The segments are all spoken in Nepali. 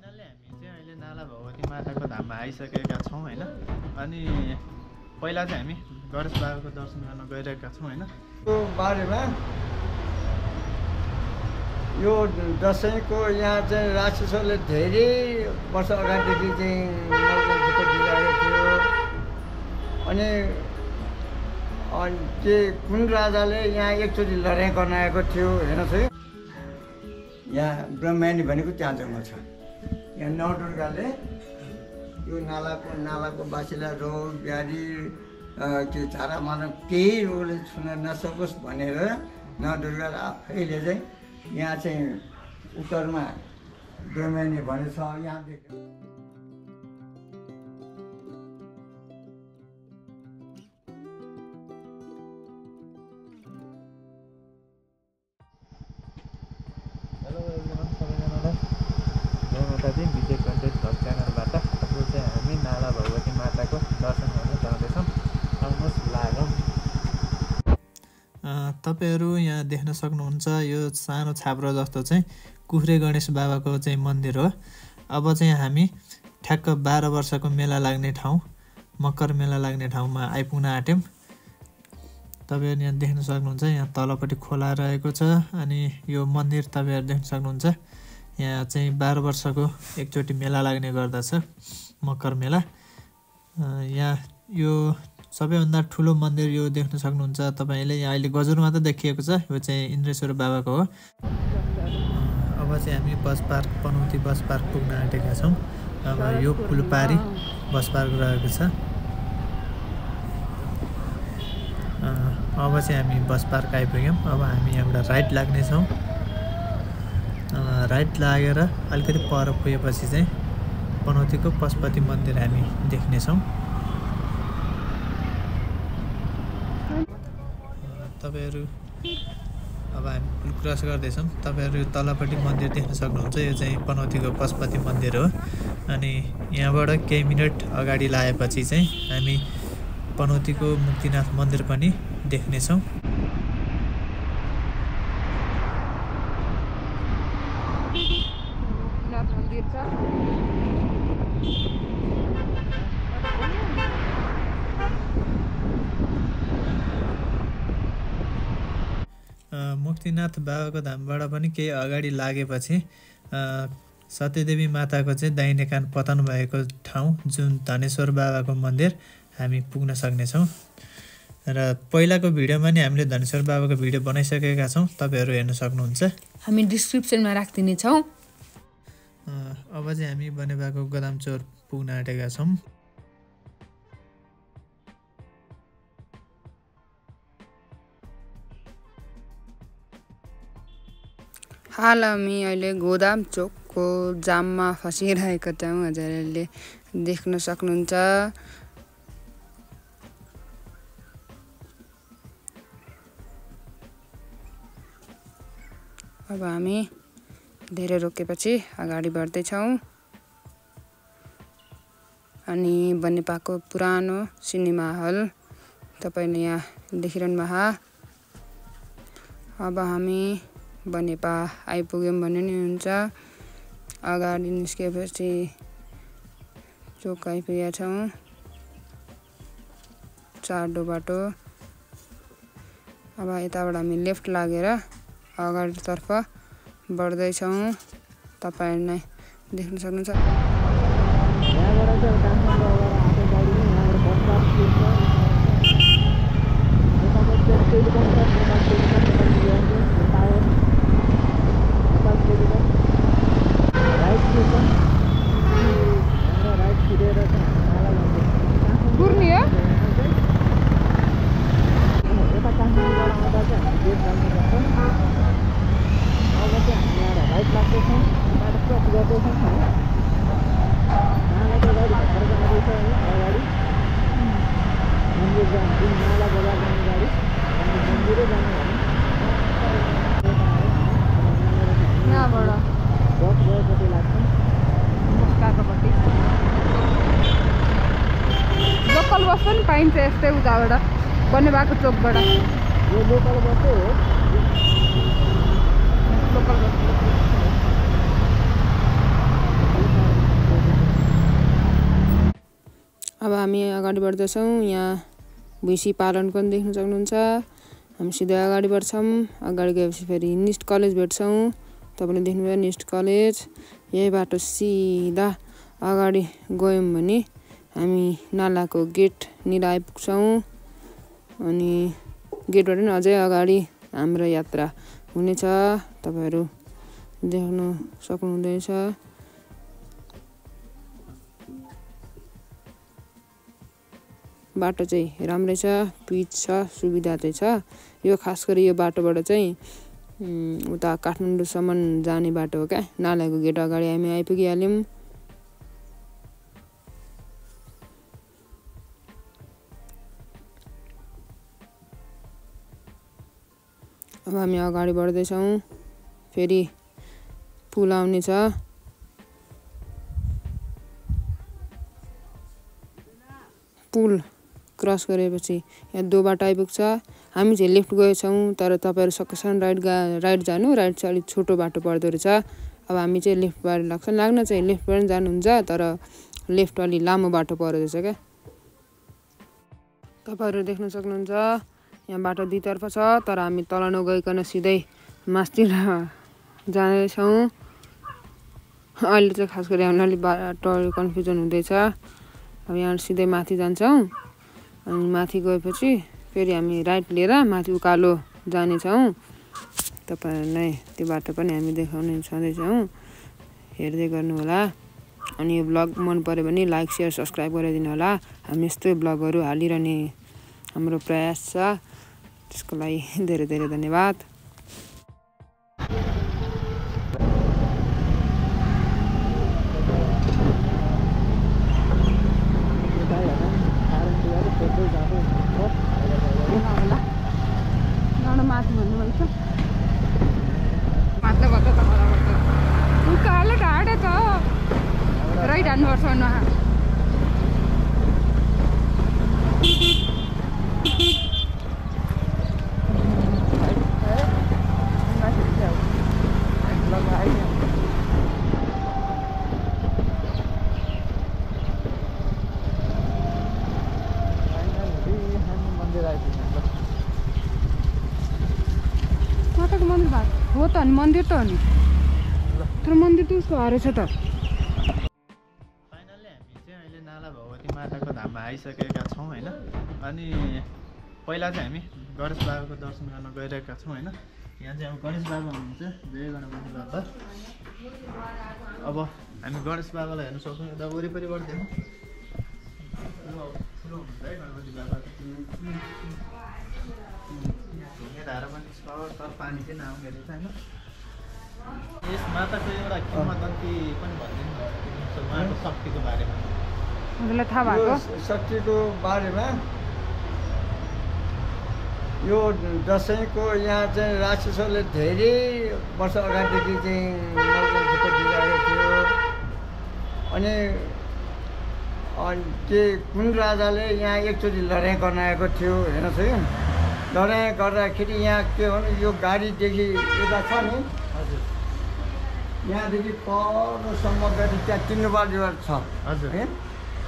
फाइनल्ली हामी चाहिँ अहिले नाला भगवती माताको धाममा आइसकेका छौँ होइन। अनि पहिला चाहिँ हामी गणेश बाबाको दर्शन गर्न गइरहेका छौँ होइन। यो बारेमा यो दसैँको यहाँ चाहिँ राक्षसहरूले धेरै वर्ष अगाडिदेखि चाहिँ नवदुर्गाको दिलाएको थियो। अनि त्यो कुन राजाले यहाँ एकचोटि लडाइँ गर्न आएको थियो हेर्नुहोस् है। यहाँ ब्रह्मानी भनेको त्यहाँ जङ्गल छ। यहाँ नवदुर्गाले यो नालाको बासिला रोग ब्याधी त्यो झारा मानव केही रोगले छुन नसकोस् भनेर नवदुर्गा आफैले चाहिँ यहाँ चाहिँ उत्तरमा ब्रह्मानी भनेछ। यहाँ देख्यो विजय कन्टेन्ट भ्लग च्यानलबाट अब चाहिँ हामी नाला भगवती माताको दर्शन गर्न जाँदैछौँ। आउनुहोस् लागौँ। तपाईँहरू यहाँ देख्न सक्नुहुन्छ यो सानो छाप्रो जस्तो चाहिँ कुखुरे गणेश बाबाको चाहिँ मन्दिर हो। अब चाहिँ हामी ठ्याक्क 12 वर्षको मेला लाग्ने ठाउँ मकर मेला लाग्ने ठाउँमा आइपुग्न आँट्यौँ। तपाईँहरू यहाँ देख्न सक्नुहुन्छ यहाँ तलपट्टि खोला रहेको छ। अनि यो मन्दिर तपाईँहरू देख्न सक्नुहुन्छ यहाँ चाहिँ 12 वर्षको एकचोटि मेला लाग्ने गर्दछ मकर मेला। यहाँ यो सबैभन्दा ठुलो मन्दिर यो देख्न सक्नुहुन्छ तपाईँले। यहाँ अहिले गजुरमा त देखिएको छ, यो चाहिँ इन्द्रेश्वर बाबाको हो। अब चाहिँ हामी बस पार्क पनौती बस पार्क पुग्न आँटेका छौँ। अब यो पुलपारी बस पार्क रहेको छ। अब चाहिँ हामी बस पार्क आइपुग्यौँ। अब हामी यहाँबाट राइट लाग्नेछौँ। राइट लागेर अलिकति पर पुगेपछि चाहिँ पनौतीको पशुपति मन्दिर हामी देख्नेछौँ। तपाईँहरू अब हामी पुल क्रस गर्दैछौँ। तपाईँहरू तलपट्टि मन्दिर देख्न सक्नुहुन्छ, यो चाहिँ पनौतीको पशुपति मन्दिर हो। अनि यहाँबाट केही मिनट अगाडि लागेपछि चाहिँ हामी पनौतीको मुक्तिनाथ मन्दिर पनि देख्नेछौँ। मुक्तिनाथ बाबाको धामबाट पनि केही अगाडि लागेपछि सत्यदेवी माताको चाहिँ दाहिने कान पतन भएको ठाउँ जुन धनेश्वर बाबाको मन्दिर हामी पुग्न सक्नेछौँ। र पहिलाको भिडियोमा नि हामीले धनेश्वर बाबाको भिडियो बनाइसकेका छौँ, तपाईँहरू हेर्न सक्नुहुन्छ। हामी डिस्क्रिप्सनमा राखिदिनेछौँ। अब चाहिँ हामी बनेपाको गोदामचौर पुग्न आँटेका छौँ। हाल हामी अहिले गोदाम चोकको जाममा फसिरहेका छौँ। हजुरहरूले देख्न सक्नुहुन्छ। अब हामी धेरै रोकेपछि अगाडि बढ्दैछौँ। अनि बनेपाको पुरानो सिनेमा हल तपाईँले यहाँ देखिरहनु भएको। अब हामी बनेपा आइपुग्यौँ भने नि हुन्छ। अगाडि निस्केपछि चोक आइपुगेका छौँ। चारडो बाटो। अब यताबाट हामी लेफ्ट लागेर अगाडितर्फ बढ्दैछौँ। तपाईँहरूले देख्न सक्नुहुन्छ। लोकल बस पनि पाइन्छ यस्तै उताबाट बनेपाको चोकबाट। यो लोकल बस हो। लोकल बस हामी अगाडि बढ्दैछौँ। यहाँ भुइँसी पालन पनि देख्न सक्नुहुन्छ। हामी सिधै अगाडि बढ्छौँ। अगाडि गएपछि फेरि निस्ट कलेज भेट्छौँ। तपाईँले देख्नुभयो निस्ट कलेज। यही बाटो सिधा अगाडि गयौँ भने हामी नालाको गेटनिर आइपुग्छौँ। अनि गेटबाट नि अझै अगाडि हाम्रो यात्रा हुनेछ। तपाईँहरू देख्न सक्नुहुँदैछ। बाटो चाहिँ राम्रै छ, पिच छ, सुविधा चाहिँ छ। यो खास गरी यो बाटोबाट चाहिँ उता काठमाडौँसम्म जाने बाटो हो क्या। नालाको गेट अगाडि हामी आइपुगिहाल्यौँ। अब हामी अगाडि बढ्दैछौँ। फेरि पुल आउनेछ। पुल क्रस गरेपछि यहाँ दो बाटो आइपुग्छ। हामी चाहिँ लेफ्ट गएछौँ, तर तपाईँहरू सकेसम्म राइट जानु। राइट चाहिँ अलिक छोटो बाटो पर्दो रहेछ। अब हामी चाहिँ लेफ्टबाट लाग्न चाहिँ लेफ्टबाट जानुहुन्छ, तर लेफ्ट अलि लामो बाटो पर्दो रहेछ क्या। तपाईँहरू देख्न सक्नुहुन्छ यहाँ बाटो दुईतर्फ छ, तर हामी तल नगइकन सिधै मास्तिर जानेछौँ। अहिले चाहिँ खास गरी हामीलाई अलिक बाटो कन्फ्युजन हुँदैछ। अब यहाँ सिधै माथि जान्छौँ। अनि माथि गएपछि फेरि हामी राइट लिएर माथि उकालो जानेछौँ। तपाईँहरूलाई त्यो बाटो पनि हामी देखाउने छँदैछौँ। हेर्दै गर्नुहोला। अनि यो ब्लग मन पऱ्यो भने लाइक सेयर सब्सक्राइब गरिदिनु होला। हामी यस्तै ब्लगहरू हालिरहने हाम्रो प्रयास छ। त्यसको लागि धेरै धेरै धन्यवाद। माथि भन्नुभएको छ माथि गर्दा त उकालो ढाडे त राइट हान्नुपर्छ न। माताको मन्दिर भएको हो त अनि मन्दिर त हो नि, तर मन्दिर त उसको हरेछ त। फाइनल्ली हामी चाहिँ अहिले नाला भगवती माताको धाममा आइसकेका छौँ होइन। अनि पहिला चाहिँ हामी गणेश बाबाको दर्शन गर्न गइरहेका छौँ होइन। यहाँ चाहिँ अब गणेश बाबा हुनुहुन्छ। जय गणपति बाबा। अब हामी गणेश बाबालाई हेर्न सक्छौँ। यता वरिपरिबाट देख्नु ठुलो हुनुहुन्छ है गणपति बाबा। ढुङ्गे धारा पनि छ, तर पानी चाहिँ नआउने रहेछ होइन। यस माताको एउटा किंवदन्ती पनि भनिदिनु भयो उहाँको शक्तिको बारेमा। हजुरलाई थाहा भएको शक्तिको बारेमा यो दसैँको यहाँ चाहिँ राक्षसहरूले धेरै वर्ष अगाडिदेखि चाहिँ मल्लजुको दिइरहेको थियो। अनि के कुन राजाले यहाँ एकचोटि लडाइँ गर्न आएको थियो हेर्नुहोस् है। लडाइँ गर्दाखेरि यहाँ के भने यो गाडीदेखि यता छ नि, हजुर यहाँदेखि परसम्म गरी त्यहाँ 3 बार छ हजुर है।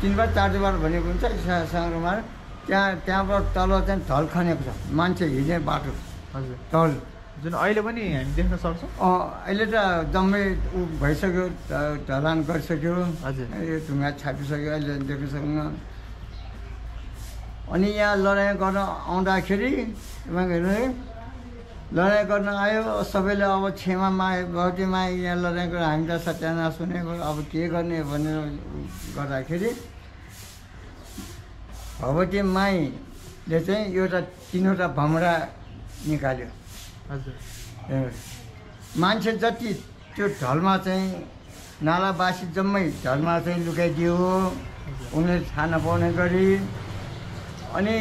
3 बार 4 बार भनेको हुन्छ साँग्रोमा। त्यहाँबाट तल चाहिँ ढल खनेको छ, मान्छे हिँड्ने बाटो हजुर ढल, जुन अहिले पनि हामी देख्न सक्छौँ। अहिले त जम्मै ऊ भइसक्यो, ढलान गरिसक्यो। हजुर यो ढुङ्गा छापिसक्यो, अहिले देख्न सक्नु। अनि यहाँ लडाइँ गर्न आउँदाखेरि हेर्नु है, लडाइँ गर्न आयो सबैले। अब क्षमा मागे, भगवती मागे, यहाँ लडाइँ गरेर हामी त सत्यानाश हुने भयो, अब के गर्ने भनेर गर्दाखेरि भगवती माईले चाहिँ एउटा 3वटा भमरा निकाल्यो। हजुर मान्छे जति त्यो ढलमा चाहिँ नालावासी जम्मै ढलमा चाहिँ लुकाइदियो उनीहरूले थाहा नपाउने गरी। अनि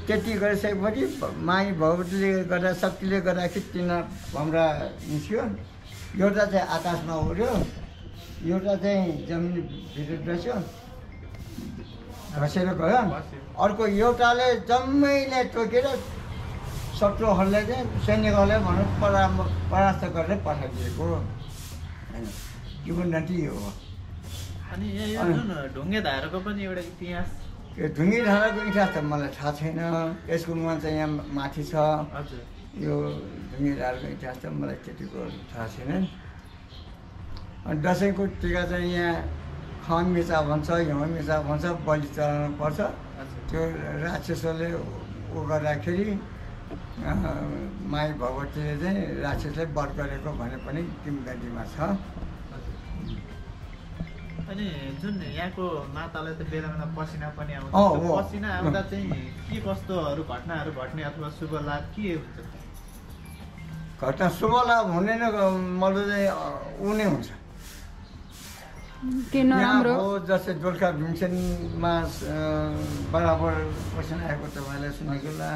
त्यति गरिसकेपछि माई भगवतीले गर्दा शक्तिले गर्दाखेरि 3 भमरा निस्क्यो। एउटा चाहिँ आकाशमा उड्यो, एउटा चाहिँ जमिनभित्र बस्यो, घसेर गयो। अर्को एउटाले जम्मैले टोकेर शत्रुहरूले चाहिँ सैनिकहरूले भनौँ परास्त गरेर पठाइदिएको होइन। किंवदन्ती यो हो। अनि यो जुन ढुङ्गे धाराको पनि एउटा इतिहास यो ढुङ्गे धाराको इतिहास त मलाई थाहा छैन यसको मुहान चाहिँ यहाँ माथि छ हजुर यो ढुङ्गे धाराको इतिहास त मलाई त्यतिको थाहा छैन अनि दसैँको टिका चाहिँ यहाँ खमेचा भन्छ हिउँमेचा भन्छ बलि चढाउनु पर्छ त्यो राक्षसले उ गर्दाखेरि माई भगवतीले चाहिँ राक्षसलाई वध गरेको भने पनि किंवदन्तीमा छ अनि जुन यहाँको मातालाई त बेला बेला पसिना पनि आउँछ पसिना आउँदा चाहिँ के कस्तोहरू घटनाहरू घट्ने अथवा शुभ लाभ के हुन्छ घटना शुभ लाभ हुँदैन मतलब चाहिँ ऊ नै हुन्छ के नराम्रो जस्तै दोलखा भीमसेनमा बराबर पसिना आएको तपाईँलाई सुनेको होला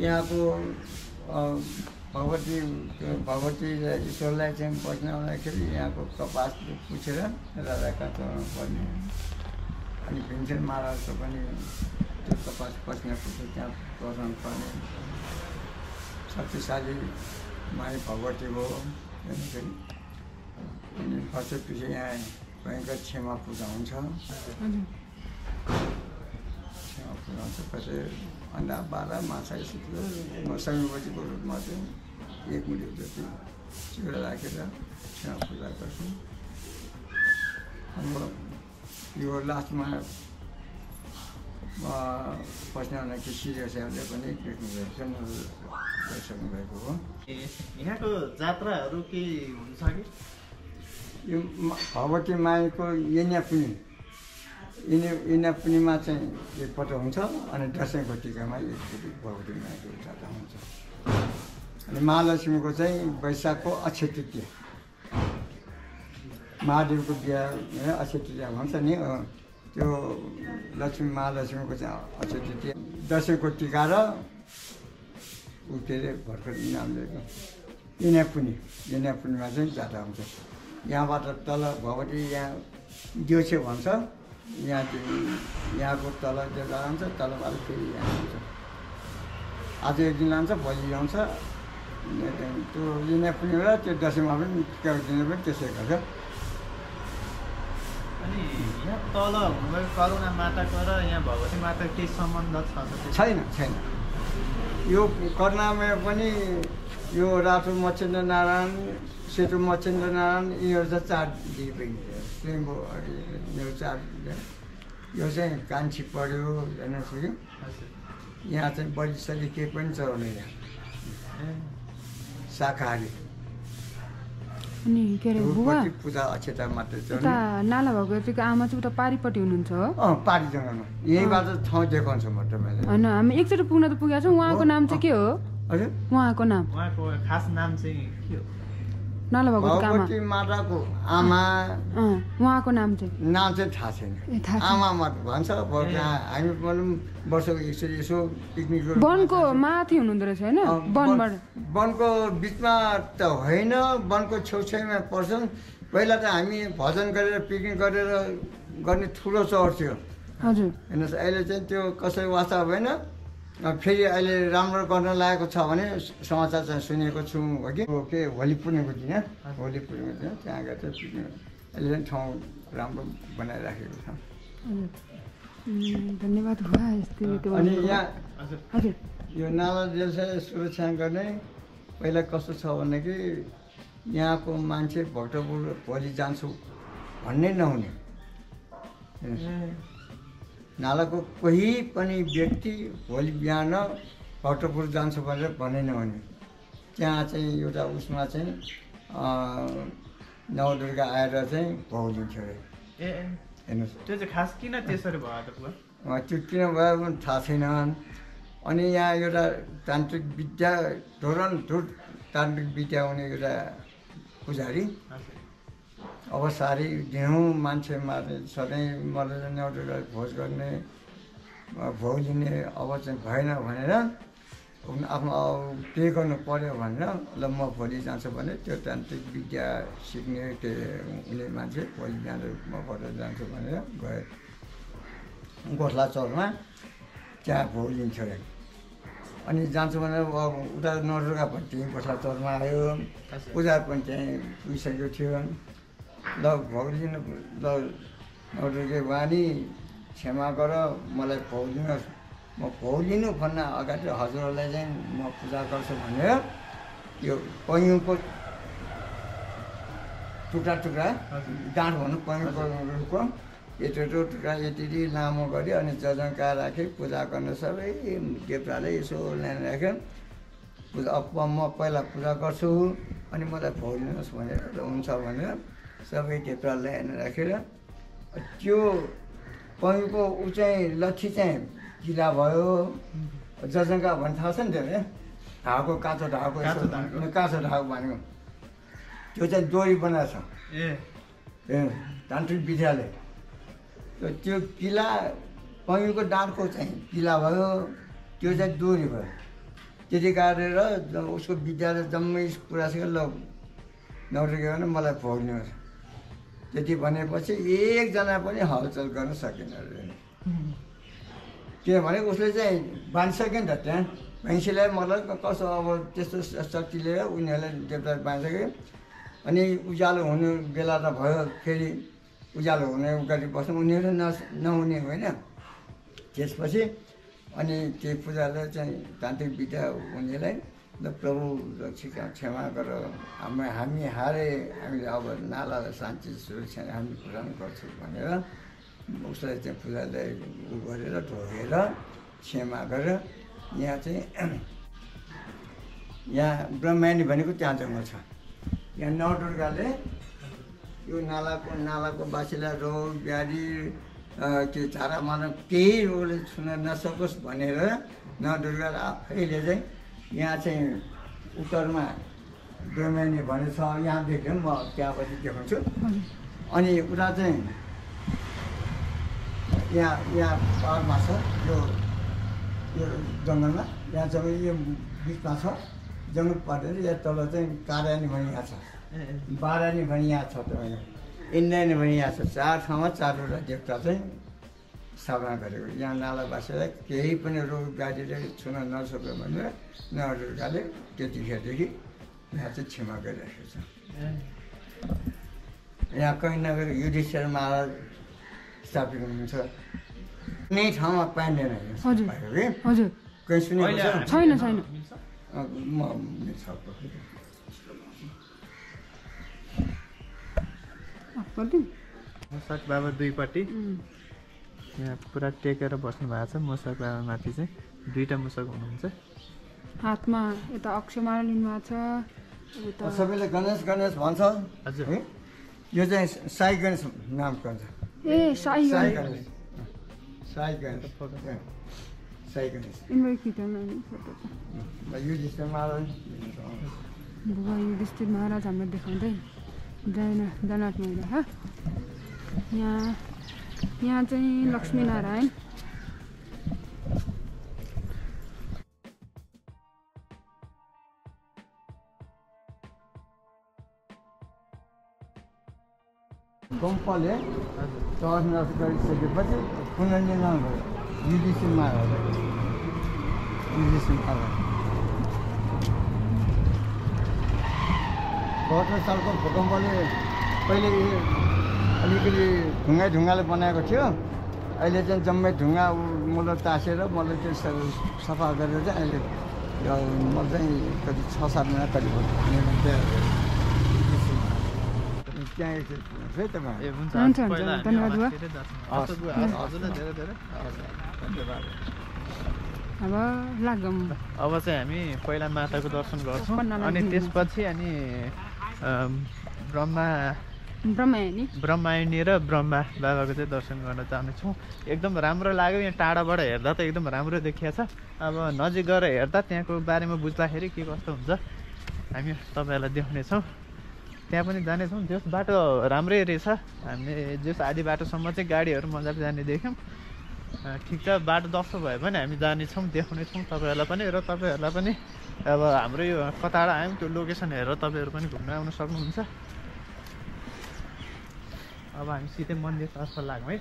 यहाँको भगवती र ईश्वरलाई चाहिँ बस्न आउँदाखेरि यहाँको कपास पुछेर राजाका चढाउनु पर्ने अनि भीमसेन महाराजको पनि त्यो कपास पसिना पुछेर त्यहाँ चढाउनु पर्ने शक्तिशाली माई भगवती हो हेर्दाखेरि अनि पछि यहाँ भयङ्कर क्षमा पूजा हुन्छ क्षमा पूजा हुन्छ पछि अन्डा बाह्र माछा यसो म समीपतिको रूपमा चाहिँ 1 मुठी जति चिउरा राखेर क्षमा पूजा गर्छौँ अब यो लास्टमा पस्ने सिरियसहरूले पनि गरिसक्नु भएको हो यहाँको जात्राहरू केही हुन्छ कि यो भगवती माईको यज्ञपुनीमा चाहिँ एकपल्ट हुन्छ अनि दसैँको टिकामा एकचोटि भगवती माईको जात्रा हुन्छ अनि महालक्ष्मीको चाहिँ वैशाखको अक्षय तृतीया महादेवको बिहा अक्षय तृतीया भन्छ नि त्यो महालक्ष्मीको चाहिँ अक्षय तृतीया दसैँको टिका र ऊ के अरे भर्खर नाम लिएको यज्ञपुनीमा चाहिँ जात्रा हुन्छ यहाँबाट तल भगवती यहाँ दिउँछे भन्छ यहाँको तल त्यो जान्छ तलबाट फेरि यहाँ आउँछ आज एक दिन लान्छ भोलि ल्याउँछ त्यो यज्ञपुनीबाट त्यो दसैँमा पनि टिका दिने पनि त्यसै गर्छ अनि यहाँ तल करुणा माताको र यहाँ भगवती माताको केही सम्बन्ध छ छैन यो करुणामा पनि यो रातो मच्छेन्द्र नारायण सेतो मच्छेन्द्र नारायण यिनीहरू चाहिँ 4 दिदी स्वयम्भू यो 4 यो चाहिँ कान्छी पढ्यो हेर्नुहोस् कि यहाँ चाहिँ बलिसली केही पनि चढाउँदैन शाकाहारी अनि के अरे बुवा पूजा अक्षता मात्रै छ नाला भगवतीको आमा चाहिँ उता पारिपट्टि हुनुहुन्छ हो पारी जग्गामा यहीँबाट ठाउँ देखाउँछु म तपाईँलाई होइन हामी एकचोटि पुग्न त पुगेको छौँ उहाँको नाम चाहिँ के हो हजुर उहाँको नाम उहाँको खास नाम चाहिँ के हो नाला भगवती माताको आमा उहाँको नाम चाहिँ थाहा छैन आमा भन्छ हामी पनि वर्षको एकचोटि यसो पिकनिक वनको माथि हुनुहुँदो रहेछ होइन वनबाट वनको बिचमा त होइन वनको छेउछाउमा पर्छन् पहिला त हामी भजन गरेर पिकनिक गरेर गर्ने ठुलो चौर थियो हजुर हेर्नुहोस् अहिले चाहिँ त्यो कसै वास्ता भएन फेरि अहिले राम्रो गर्न लागेको छ भने समाचार चाहिँ सुनेको छु हो कि के होली पूर्णिमाको दिन त्यहाँ गएर चाहिँ पिकनिक अहिले चाहिँ ठाउँ राम्रो बनाइराखेको छ धन्यवाद अनि यहाँ हजुर यो नाला जलसा सुरक्षा गर्ने पहिला कस्तो छ भनेदेखि यहाँको मान्छे भक्तपुर भोलि जान्छु भन्ने नहुने नालाको कोही पनि व्यक्ति भोलि बिहान भक्तपुर जान्छु भनेर भन्ने नहुने त्यहाँ चाहिँ एउटा उसमा चाहिँ नवदुर्गा आएर चाहिँ भौलिन्थ्यो अरे हेर्नुहोस् त्यो चाहिँ खास किन त्यसरी भयो त बुवा त्यो किन भयो भने थाहा छैन अनि यहाँ एउटा तान्त्रिक विद्या तान्त्रिक विद्या हुने एउटा पुजारी अब साह्रै दिनौँ मान्छे मार्ने सधैँ मरेर नवदुर्गा भोज गर्ने भौलिने अब चाहिँ भएन भनेर आफ्नो के गर्नु पर्यो भनेर ल म भोलि जान्छु भने त्यो तान्त्रिक विद्या सिक्ने के हुने मान्छे भोलि बिहान म भोटेर जान्छु भनेर गयो गोठला चौरमा त्यहाँ भौलिन्थ्यो अरे अनि जान्छु भनेर अब उता नवदुर्गा पनि त्यहीँ गोठला चौरमा आयो पूजा पनि त्यहीँ पुगिसकेको थियो ल भोग्लिनु ल नौटुके वाणी क्षमा गर मलाई भोग्लिनुहोस् म भोग्लिनु भन्न अगाडि हजुरहरूलाई चाहिँ म पूजा गर्छु भनेर यो पयौँको टुक्रा टुक्रा डाँठ भन्नु पयौँको रुखको यत्रो टुक्रा यति लामो गऱ्यो अनि जजङ्का राखेँ पूजा गर्न सबै देवताले यसो ल्याएर राख्यो पूजा अब म पहिला पूजा गर्छु अनि मलाई भोग्लिनुहोस् भनेर हुन्छ भनेर सबै देवता ल्याएर राखेर त्यो पयौँको ऊ चाहिँ लट्ठी चाहिँ गिला भयो जजङ्का भन्ने थाहा छ नि त्यसले ढाको काँचो ढाको काँचो ढाको भनेको त्यो चाहिँ डोरी बनाएको छ ए तान्त्रिक विद्याले त्यो किला पयौँको डाँडको चाहिँ किला भयो त्यो चाहिँ डोरी भयो त्यति गाडेर उसको विद्याले जम्मै कुरासँग ल नौटुके भने मलाई भोग्नुहोस् त्यति भनेपछि एकजना पनि हलचल गर्न सकेन अरे किनभने उसले चाहिँ बाँधिसक्यो नि त त्यहाँ भैँसीलाई मतलब कसो अब त्यस्तो शक्ति लिएर उनीहरूलाई देवता बाँधिसक्यो अनि उज्यालो हुने बेला त भयो फेरि उज्यालो हुने गरी बस्नु उनीहरू नहुने होइन त्यसपछि अनि त्यो पूजालाई चाहिँ तान्त्रिक विद्या हुनेलाई ल प्रभु रक्षिका क्षमा गर हामी हारे हामीले अब नालालाई शान्ति सुरक्षा हामी प्रदान गर्छौँ भनेर उसलाई चाहिँ पूजालाई उ गरेर ढोगेर क्षमा गरेर यहाँ चाहिँ यहाँ ब्रह्मायणी भनेको त्यहाँ जङ्गल छ यहाँ नवदुर्गाले यो नालाको बासीलाई रोग व्याधि त्यो झारा मार्न केही रोगले छुन नसकोस् भनेर नवदुर्गा आफैले चाहिँ यहाँ चाहिँ उत्तरमा ब्रह्मायणी भन्ने छ यहाँ देख्यो म त्यहाँपछि देखाउँछु अनि उता चाहिँ यहाँ पाहाडमा छ यो जङ्गलमा यहाँ जङ्गल यो बिचमा छ जङ्गल परेर यहाँ तल चाहिँ कारायणी भनी यहाँ छ बारानी भनी यहाँ छ तपाईँ इन्द्रायणी भनी यहाँ छ 4 ठाउँमा 4वटा देवता चाहिँ स्थापना गरेको यहाँ नालावासीलाई केही पनि रोग व्याधिले छुन नसक्यो भनेर नवदुर्गाले त्यतिखेरदेखि यहाँ चाहिँ क्षमा गरिरहेको छ यहाँ कहीँ नगएर युधिष्ठिर महाराज स्थापित हुनुहुन्छ कुनै ठाउँमा पाइँदैन कहीँ सुनेको छैन मुसाक बाबा दुईपट्टि यहाँ पुरा टेकेर बस्नु भएको छ मुसाक बाबा माथि चाहिँ 2टा मुसाक हुनुहुन्छ हातमा यता अक्षमाला लिनुभएको छ सबैले गणेश गणेश भन्छ हजुर यो चाहिँ साई गणेश नामको हुन्छ ए साई गणेश साई गणेश युधिष्ठिर महाराज युधिष्ठिर महाराज हाम्रो देखाउँदै जनक महिला यहाँ चाहिँ लक्ष्मीनारायण कम्पले तहस गरिसकेपछि पुनर्निर्माण भयो युधिष्ठिर महाराज बहत्तर सालको भूकम्पले पहिले अलिकति ढुङ्गाले बनाएको थियो अहिले चाहिँ जम्मै ढुङ्गा मतलब तासेर मतलब त्यो सफा गरेर चाहिँ अहिले म चाहिँ कति 6-7 महिना कति भयो त्यहाँ है तपाईँ अब चाहिँ हामी पहिला माताको दर्शन गर्छौँ अनि त्यसपछि अनि ब्रह्मायणी र ब्रह्मा बाबाको चाहिँ दर्शन गर्न जानेछौँ एकदम राम्रो लाग्यो यहाँ टाढाबाट हेर्दा त एकदम राम्रो देखिया छ अब नजिक गएर हेर्दा त्यहाँको बारेमा बुझ्दाखेरि के कस्तो हुन्छ हामी तपाईँहरूलाई देखाउनेछौँ त्यहाँ पनि जानेछौँ जस बाटो राम्रै रहेछ हामीले जस आधी बाटोसम्म चाहिँ गाडीहरू मजाले जाने देख्यौँ ठिक छ बाटो दसो भयो भने हामी जानेछौँ देखाउनेछौँ तपाईँहरूलाई पनि र तपाईँहरूलाई पनि अब हाम्रो यो कताबाट आयौँ त्यो लोकेसन हेरेर तपाईँहरू पनि घुम्न आउन सक्नुहुन्छ अब हामी सिधै मन्दिरतर्फ लाग्यौँ है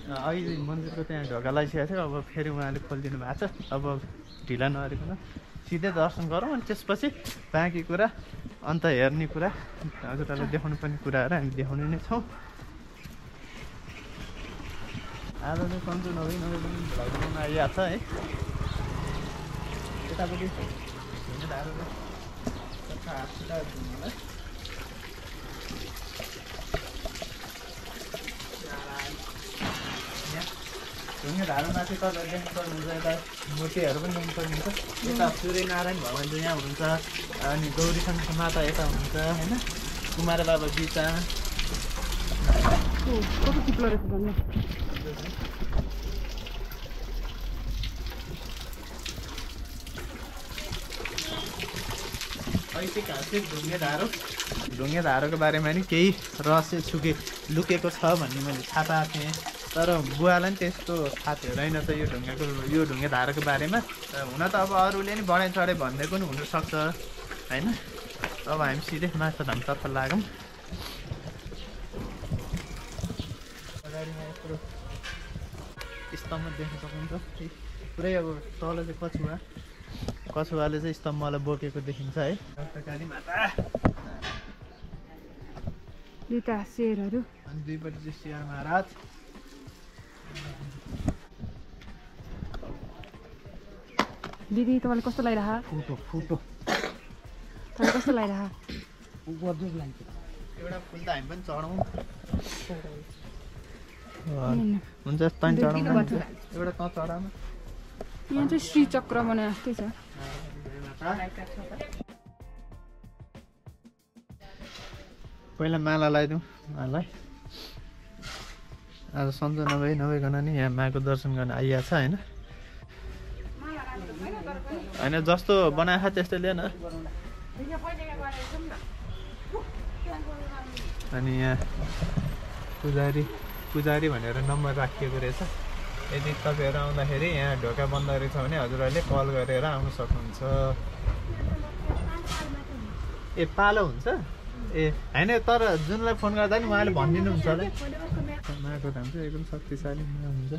अहिले मन्दिरको त्यहाँ ढोका लगाइसकेको थियो अब फेरि उहाँले खोलिदिनु भएको छ अब ढिला नगरिकन सिधै दर्शन गरौँ अनि त्यसपछि बाँकी कुरा अन्त हेर्ने कुरा हजुरहरूलाई देखाउनु पर्ने कुराहरू हामी देखाउने नै छौँ। आज चाहिँ सन्चो नभई पनि भ्लग बनाउन आइरहेको छ है। यतापट्टि ढुङ्गे धारोमाथि तपाईँहरू देख्नु सक्नुहुन्छ। यता मूर्तिहरू पनि देख्नु सक्नुहुन्छ। यता सूर्यनारायण भगवान् चाहिँ यहाँ हुनुहुन्छ, अनि गौरी शङ्कर माता यता हुनुहुन्छ होइन, कुमार बाबा बिचा। कस्तो चिप्लो रहेछ झन्। ऐतिहासिक ढुङ्गे धारोको बारेमा नि केही रहस्य लुकेको छ भन्ने मैले थाहा पाएको थिएँ, तर बुवालाई नि त्यस्तो थाहा थियो रहेनछ यो ढुङ्गे धारोको बारेमा। हुन त अब अरूले नि बढाइ चढाइ भन्दै पनि हुनसक्छ होइन। अब हामी सिधै माछाधामतर्फ लागौँ। अगाडिमा यत्रो स्तम्भ देख्न सक्नुहुन्छ। पुरै अब तल चाहिँ कछुवाले चाहिँ स्तम्भलाई बोकेको देखिन्छ है। काली माता दुईटा शेरहरू अनि दुईपट्टि चाहिँ शेर महाराज। दिदी तपाईँले कस्तो लागिरह? फोटो तपाईँले कस्तो लागिरह? एउटा फुल त हामी पनि चढाउँ हुन्छ। तैँ चढाउँ एउटा त चढाउँ। यहाँ चाहिँ श्री चक्र भने जस्तै छ। पहिला माला लगाइदिउँ उहाँलाई। आज सन्चो नभइकन नि यहाँ माको दर्शन गर्न आइया छ होइन। होइन जस्तो बनाएको त्यस्तो लिएन। अनि यहाँ पुजारी भनेर नम्बर राखिएको रहेछ। यदि तपाईँहरू आउँदाखेरि यहाँ ढोका बन्द रहेछ भने हजुरहरूले कल गरेर आउनु सक्नुहुन्छ। ए पालो हुन्छ ए होइन, तर जुनलाई फोन गर्दा नि उहाँले भनिदिनुहुन्छ होला। माको धाम चाहिँ एकदम शक्तिशाली हुन्छ।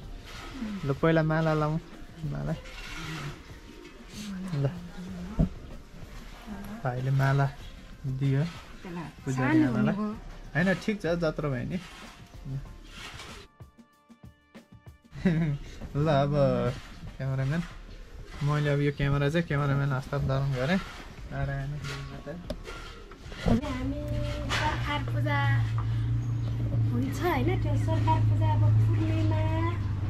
ल पहिला माला लाउँ माला। ल भाइले माला दियो पुजारी आमालाई होइन, ठिक छ जत्रो भयो नि। ल अब क्यामेराम्यान मैले अब यो क्यामेराम्यान हस्तान्तरण गरेँ। नारायण हामी सरकार पूजा हुन्छ होइन, त्यो सरकार पूजा अब पूर्णिमा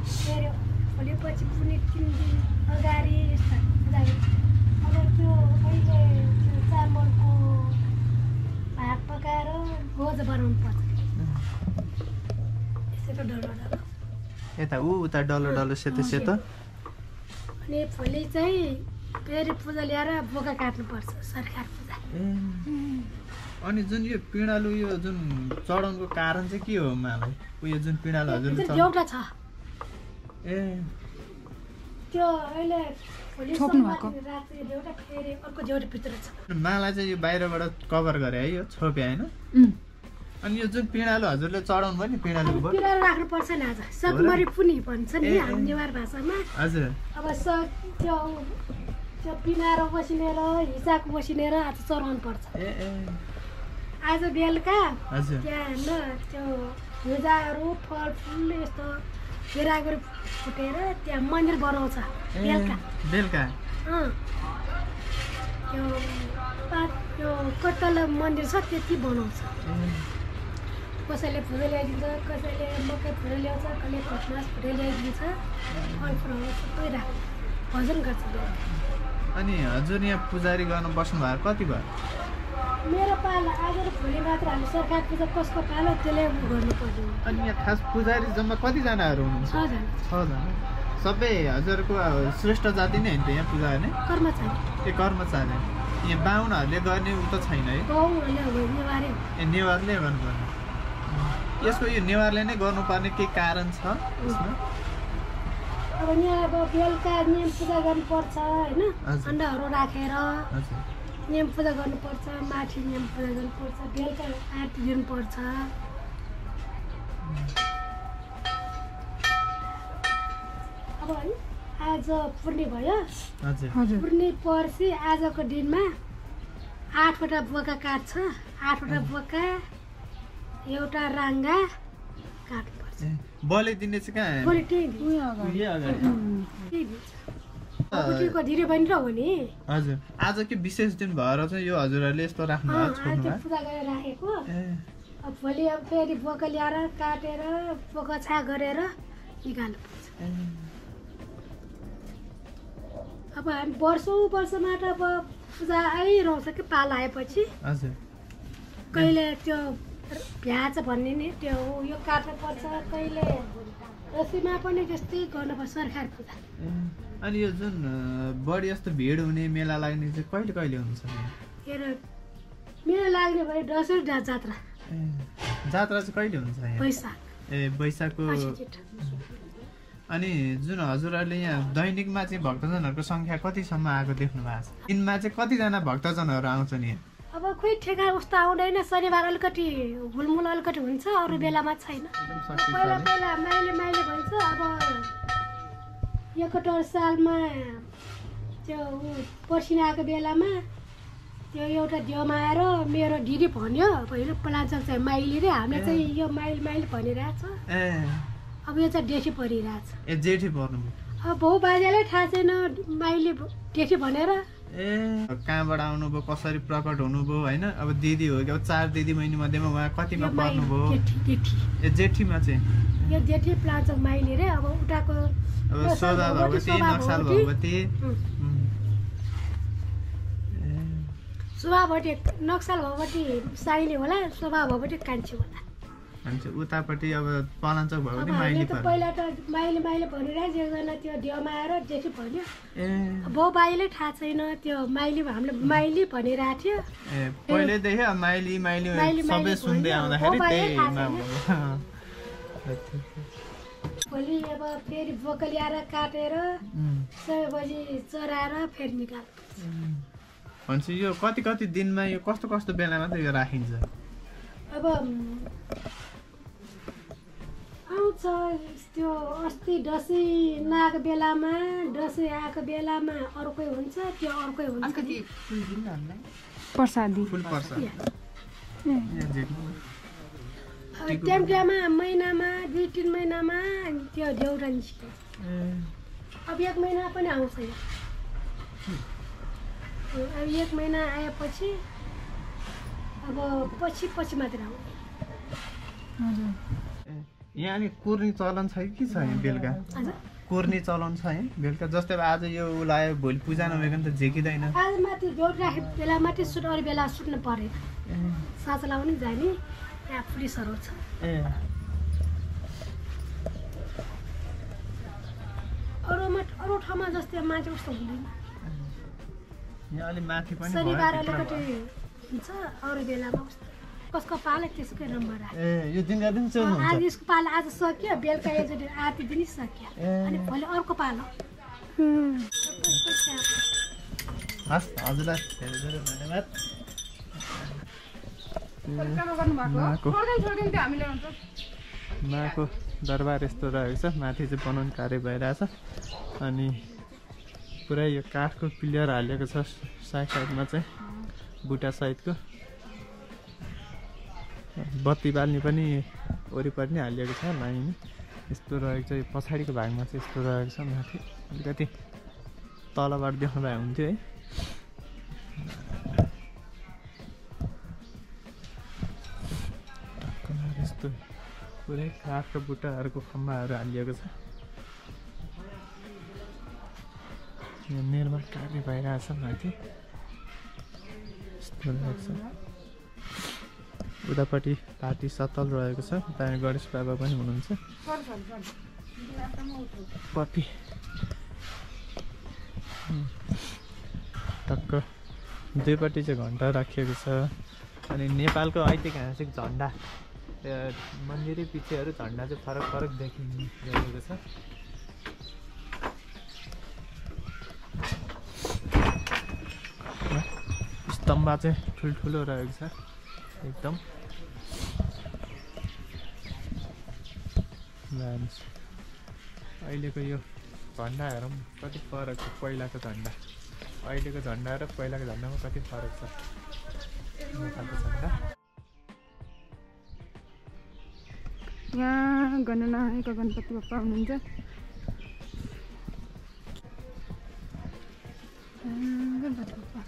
फेरि भोलिपछि पुर्णे 3 दिन अगाडि यस्तो पूजा गर्छ। अब त्यो अहिले त्यो चामलको भात पकाएर भोज बनाउनु पर्छ। सेतो डल्लो यता उता डल्लो सेतो। अनि भोलि चाहिँ फेरि पूजा ल्याएर बोका काट्नुपर्छ सरकार पूजा। अनि जुन यो पिँडालु यो जुन चढाउनुको कारण चाहिँ के हो मलाई? उयो जुन पिँडालु हजुरले एउटा छ ए त्यो अहिले भोलि सोमबार राति एउटा फेरि अर्को जेउटा भित्र छ। माला चाहिँ यो बाहिरबाट कभर गरे है, यो छोपे होइन। अनि यो जुन पिँडालु हजुरले चढाउनु भयो नि पिँडालुको पिँडालु राख्नुपर्छ नि। आज सकमरी पुनी भन्छ नि हाम्रो नेवार भाषामा। हजुर अब त्यो पिनारो बसिनेर हिसाको बसिनेर आज चढाउनु पर्छ। आज बेलुका त्यहाँ ल त्यो भुजाहरू फलफुल यस्तो फेरागरी फुटेर त्यहाँ मन्दिर बनाउँछ बेलुका। त्यो कत्तल मन्दिर छ त्यति बनाउँछ। कसैले फुल ल्याइदिन्छ, कसैले मकै फुल ल्याउँछ, कसैले खसमास फुल ल्याइदिन्छ। फलफुलहरू सबै राख्छ, भजन गर्छ। अनि हजुर यहाँ पुजारी गर्न बस्नु भएको कति भयो? मेरो पालो आज र भोलि मात्र हामी सरकार पूजा कसको पालो त्यसले गर्नु पर्यो। अनि यहाँ खास पुजारी जम्मा कतिजनाहरू हुनुहुन्छ? 6 जना। सबै हजुरको श्रेष्ठ जाति नै होइन त यहाँ पूजा गर्ने? कर्मचारी। ए कर्मचारी। यहाँ बाहुनहरूले गर्ने उ त छैन है? ए नेवारले गर्नुपर्ने। यसको यो नेवारले नै गर्नुपर्ने केही कारण छ यसमा? अब यहाँ अब बेलुका नियम पूजा गर्नुपर्छ होइन, अन्डाहरू राखेर नियम पूजा गर्नुपर्छ, माथि नियम पूजा गर्नुपर्छ, बेलुका आरती दिनुपर्छ। अब आज पूर्णे भयो, पूर्णे पर्सि आजको दिनमा 8वटा बोका काट्छ 8वटा बोका एउटा राङ्गा काट्नुपर्छ बलि दिने चाहिँ कहाँ भोलि त्यही को धिरे बनि र हो नि हजुर आज के विशेष दिन भएर चाहिँ यो हजुरहरूले यस्तो राख्नु भएको छोड्नु त्यो पूजा गरेर राखेको अब भोलि अब फेरि बोका ल्याएर काटेर बोका छा गरेर निकाल्नुपर्छ अब हामी वर्षमा त अब पूजा आइरहन्छ कि पाल आएपछि हजुर कहिले त्यो भ्याज भन्ने नि त्यो यो काट्नु पर्छ कहिले दसैँमा पनि त्यस्तै गर्नुपर्छ सरकार पूजा अनि यो जुन बढी जस्तो भिड हुने मेला लाग्ने चाहिँ कहिले कहिले हुन्छ हेर मेरो लाग्ने भयो दसैँ जात्रा जात्रा चाहिँ कहिले हुन्छ यहाँ पैसा वैशाखको अनि जुन हजुरहरूले यहाँ दैनिकमा चाहिँ भक्तजनहरूको सङ्ख्या कतिसम्म आएको देख्नु भएको छ दिनमा चाहिँ कतिजना भक्तजनहरू आउँछन् यहाँ अब खोइ ठेका उस्तो आउँदैन शनिबार अलिकति हुलमुल अलिकति हुन्छ अरू बेलामा छैन पहिला माइले भन्छ अब एकहत्तर सालमा त्यो पर्सिना आएको बेलामा त्यो एउटा देउमा आएर मेरो दिदी भन्यो पहिलो पलाञ्चल चाहिँ माइली रे हामीले चाहिँ यो माइली भनिरहेछ अब यो चाहिँ डेठी परिरहेछ ए जेठी पर्नु अब बाउ बाजेलाई थाहा छैन माइली डेठी भनेर कहाँबाट आउनुभयो कसरी प्रकट हुनुभयो होइन अब दिदी हो कि अब 4 दिदी बहिनी मध्येमा उहाँ कतिमा पर्नुभयो ए जेठीमा चाहिँ यो जेठी पलाञ्चल माइली रे अब उताको अब शोभा भगवती नक्साल भगवती शोभा भगवती नक्साल भगवती साइली होला शोभा भगवती कान्छी होला अनि उतापट्टि अब पलाञ्चोक भगवती माइली पर्छ पहिला त माइली भनिरहेको एकजना त्यो देउमा आएर जेठी भन्यो बाउ बाइले थाहा छैन त्यो माइली हामीले माइली भनिरहेको थियो ए पहिलेदेखि माइली सबै सुन्दै आउँदाखेरि त्यहीमा भोलि अब फेरि बोका ल्याएर काटेर 6 बजी चराएर फेरि निकाल्छ भनेपछि यो कति दिनमा यो कस्तो बेलामा त यो राखिन्छ अब आउँछ त्यो अस्ति दसैँ नआएको बेलामा दसैँ आएको बेलामा अर्कै हुन्छ त्यो अर्कै हुन्छ प्रसादी ट्याम्ट्यामा महिनामा 2-3 महिनामा त्यो देउरा निस्किन्छ अब 1 महिना पनि आउँछ अब 1 महिना आएपछि अब पछि मात्र आउँछ यहाँ अनि कुर्ने चलन छ कि छैन बेलुका कुर्ने चलन छ है बेलुका जस्तै आज यो उलायो भोलि पूजा नभइकन त झेकिँदैन आज माथि जोड राखे बेला माथि सुट अरू बेला सुत्नु परेन साँझ लाउनु जाने यहाँ पुलिसहरू छ अरू ठाउँमा जस्तै मान्छे उस्तो हुँदैन यहाँ अलि माथि पनि शनिबार अलिकति हुन्छ अरू बेलामा उस्तो कसको पालो त्यसकै नम्बर आयो यो दिनका दिन चल्नु हुन्छ आज यसको पालो आज सक्यो बेलुका एकचोटि आरती पनि सक्यो अनि भोलि अर्को पालो हस् हजुरलाई धेरै धेरै धन्यवाद माको दरबार यस्तो रहेको छ माथि चाहिँ बनाउने कार्य भइरहेछ अनि पुरै यो काठको पिलर हालेको छ साइडमा चाहिँ बुटा सहितको बत्ती बाल्ने पनि वरिपरि नै हालिएको छ लाइन यस्तो रहेको छ यो पछाडिको भागमा चाहिँ यस्तो रहेको छ माथि अलिकति तलबाट देख्नु भए हुन्थ्यो है यस्तो पुरै काठको बुट्टाहरूको खम्बाहरू हालिएको छ यहाँ निर्माण कार्य भइरहेछ माथि यस्तो रहेको छ उतापट्टि पार्टी सतल रहेको छ उता गणेश बाबा पनि हुनुहुन्छ पट्टि टक्क दुईपट्टि चाहिँ घन्टा राखिएको छ अनि नेपालको ऐतिहासिक झन्डा मन्दिरै पिछेहरू झन्डा चाहिँ फरक देखिएको छ स्तम्भ चाहिँ ठुल्ठुलो रहेको छ एकदम अहिलेको यो झन्डा हेरौँ कति फरक छ पहिलाको झन्डा अहिलेको झन्डा र पहिलाको झन्डामा कति फरक छ यहाँ गणनायकका गणपति बाप्पा हुनुहुन्छ। गणपति बाप्पा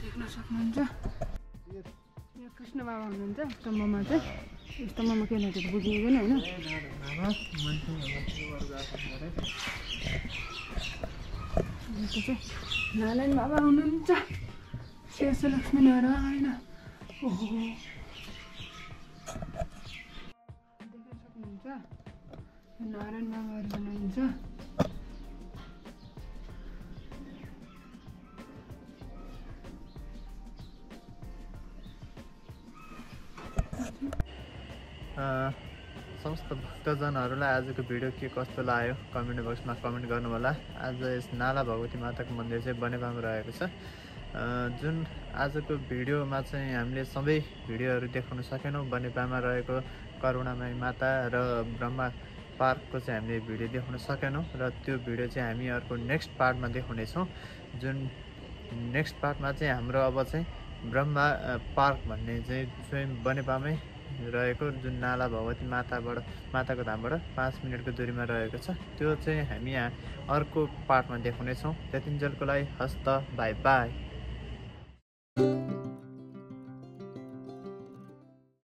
देख्न सक्नुहुन्छ। यहाँ कृष्ण बाबा हुनुहुन्छ स्तम्भमा चाहिँ। स्तम्भमा के हुन्छ बुझिँदैन होइन। नारायण बाबा हुनुहुन्छ। शेष लक्ष्मी नारायण। ओहो देख्न सक्नुहुन्छ नारायण बाबाहरू हुनुहुन्छ। समस्त भक्तजनहरूलाई आजको भिडियो के कस्तो लाग्यो कमेन्ट बक्समा कमेन्ट गर्नु होला। आज यस नाला भगवती माताको मन्दिर चाहिँ बनेपामा रहेको छ। जुन आजको भिडियोमा चाहिँ हामीले सबै भिडियोहरू देखाउन सकेनौँ। बनेपामा रहेको करुणामयी माता र ब्रह्मा पार्कको चाहिँ हामीले भिडियो देखाउन सकेनौँ र त्यो भिडियो चाहिँ हामी अर्को नेक्स्ट पार्टमा देखाउनेछौँ। जुन नेक्स्ट पार्टमा चाहिँ हाम्रो अब चाहिँ ब्रह्मा पार्क भन्ने चाहिँ स्वयं बनेपामै रहेको जुन नाला भगवती माताको धामबाट 5 मिनटको दूरीमा रहेको छ, त्यो चाहिँ हामी यहाँ अर्को पार्टमा देखाउनेछौँ। त्यतिन्जेलको लागि हस्त बाई बाई।